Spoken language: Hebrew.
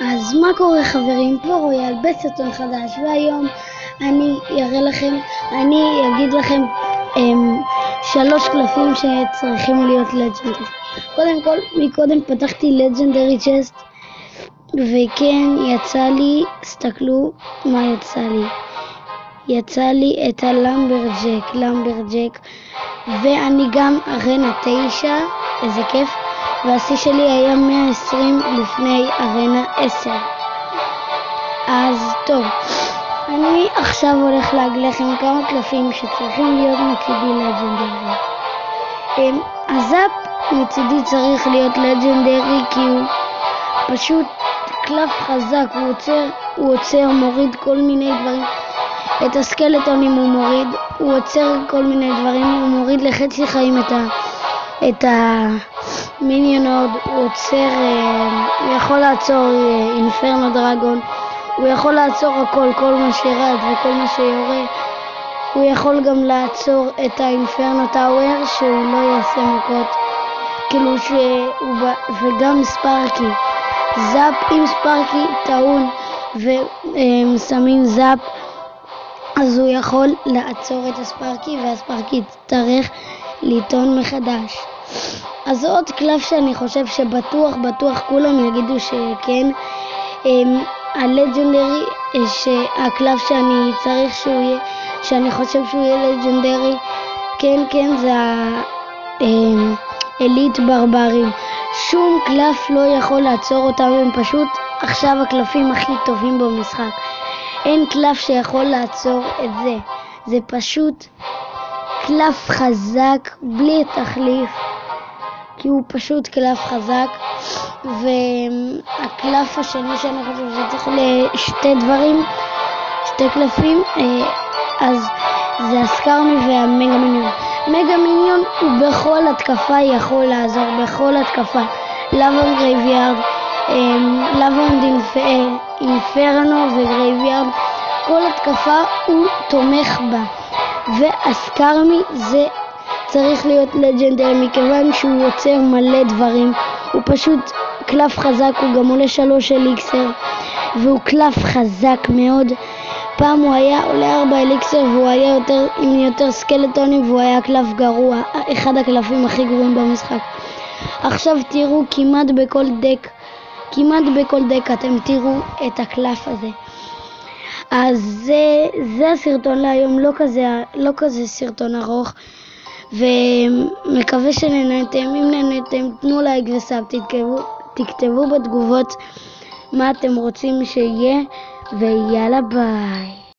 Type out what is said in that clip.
אז מה קורה חברים? פה רויאל בסרטון חדש, והיום אני אגיד לכם 3 קלפים שצריכים להיות לג'נדרי. קודם כל, מקודם פתחתי לג'נדרי צ'סט, וכן יצא לי, תסתכלו מה יצא לי. יצא לי את הלמברג'ק, ואני גם ארנה 9, איזה כיף. והשיא שלי היה 120 לפני ארנה 10. אז טוב, אני עכשיו הולך להגיד לכם כמה קלפים שצריכים להיות מצידי לג'נדרי. הזאפ מצידי צריך להיות לג'נדרי כי הוא פשוט קלף חזק, הוא עוצר, מוריד כל מיני דברים. את הסקלטונים הוא מוריד, הוא עוצר כל מיני דברים, הוא מוריד לחצי חיים את המיניונוד, הוא עוצר, הוא יכול לעצור אינפרנו דרגון, הוא יכול לעצור הכל, כל מה שרד וכל מה שיורה. הוא יכול גם לעצור את האינפרנו טאוור שהוא לא יעשה מכות, כאילו וגם ספארקי. זאפ, אם ספארקי טעון ושמים זאפ, אז הוא יכול לעצור את הספארקי, והספארקי יצטרך לטעון מחדש. אז עוד קלף שאני חושב שבטוח כולם יגידו שכן, הלג'נדרי, שהקלף שאני צריך שהוא יהיה, שאני חושב שהוא יהיה לג'נדרי, כן, זה האליט ברברים. שום קלף לא יכול לעצור אותם, הם פשוט עכשיו הקלפים הכי טובים במשחק. אין קלף שיכול לעצור את זה. זה פשוט קלף חזק בלי תחליף, כי הוא פשוט קלף חזק. והקלף השני שאני חושב שצריך שתי קלפים, אז זה הסקרמי והמגה מיניון. מגה מיניון הוא בכל התקפה יכול לעזור, בכל התקפה. לבון גרייביארד, לבון אינפרנו וגרייביארד, כל התקפה הוא תומך בה. והסקרמי זה צריך להיות לג'נדרי מכיוון שהוא יוצר מלא דברים. הוא פשוט קלף חזק, הוא גם עולה 3 אליקסר, והוא קלף חזק מאוד. פעם הוא היה עולה 4 אליקסר והוא היה עם יותר סקלטונים, והוא היה קלף גרוע, אחד הקלפים הכי גרועים במשחק. עכשיו תראו, כמעט בכל דק אתם תראו את הקלף הזה. אז זה הסרטון להיום, לא כזה סרטון ארוך, ומקווה שנהנתם. אם נהנתם, תנו לייק וסאב, תכתבו בתגובות מה אתם רוצים שיהיה, ויאללה ביי.